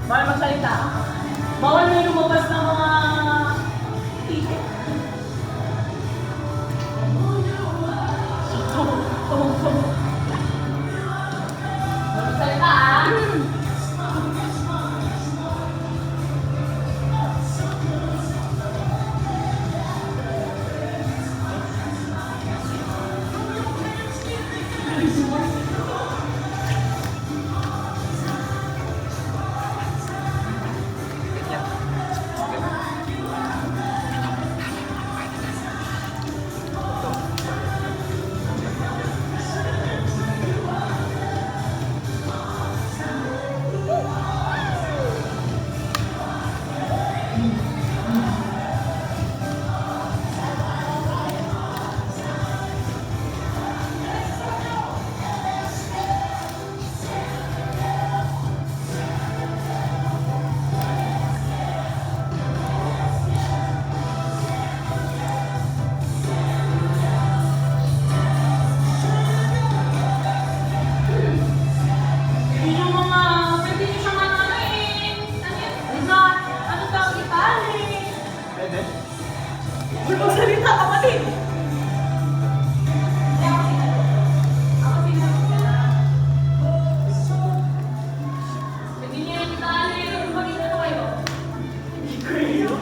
Bawal magsalita. Bawal may lumabas ng mga ticket. Bawal magsalita ah. Magsalita kapatid! Pwede niya yung itali, maging ano kayo? Kayo?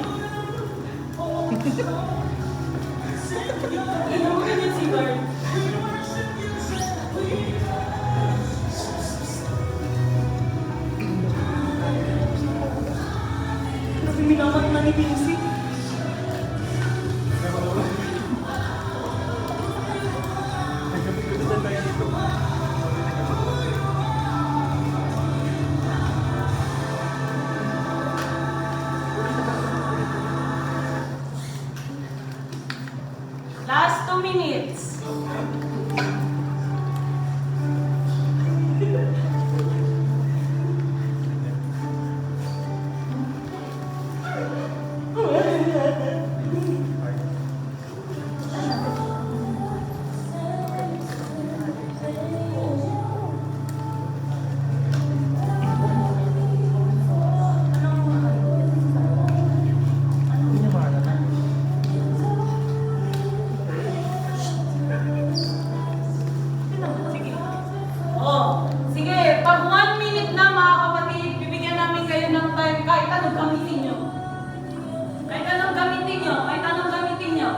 Ino mo ganyan si Bart. Kasi minamat na ni Pinsi. Last 2 minutes. Sige, pag 1 minute na mga kapatid, bibigyan namin kayo ng time kahit anong gamitin nyo. Kahit anong gamitin nyo, kahit anong gamitin nyo.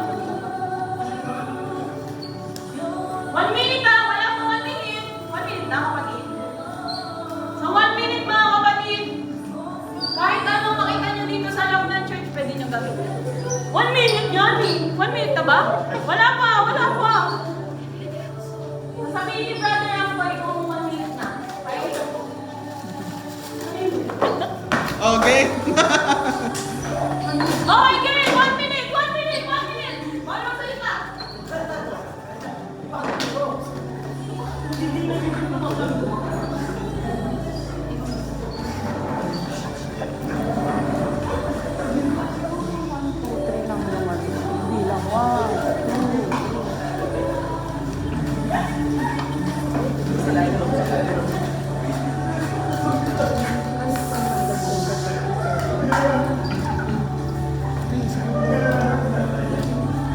1 minute na, wala pa 1 minute. 1 minute na kapatid. Sa 1 minute mga kapatid, kahit anong makita nyo dito sa loob ng church, pwede nyo gamitin. 1 minute yan eh. 1 minute na ba? Wala pa, wala pa. Sabihin ni brother ang boy kung 1 minute na. Okay. Okay, game! 1 minute! 1 minute! 1 minute! Bawal magsalita!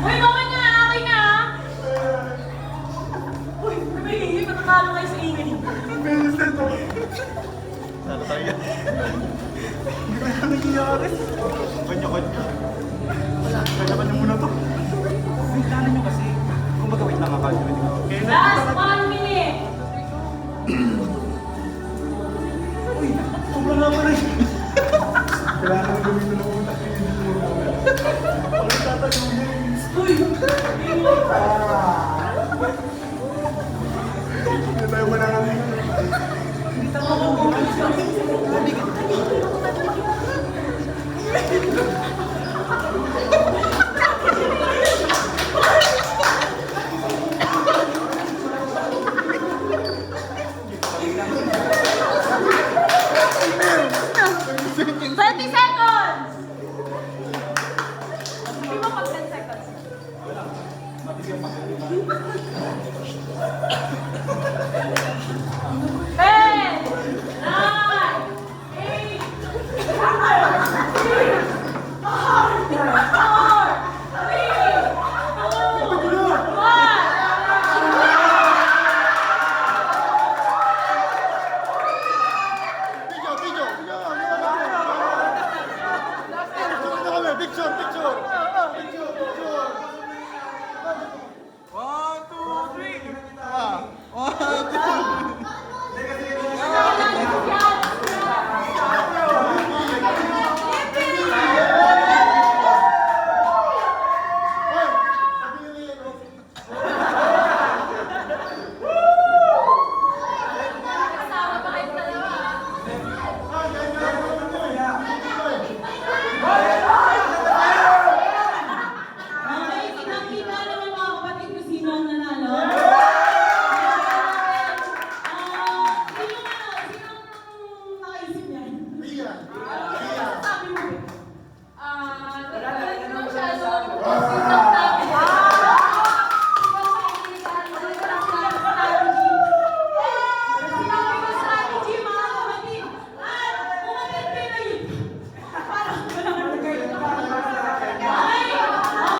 Uy, bawal na! Okay na! Uy, may matatalo kayo sa ingay. Sana tayo. Hindi ko na nangyayari. Kanya-kanya. Kanya-kanya muna to. Ang plano nyo kasi, kung magawin lang akal. Last 1 minute! Uy, sobrang nga pala yun. Kailangan na gawin na ng utak kayo. Parang tatanungin. Uy! Hindi tayo manangaling. Hindi tayo makukulit.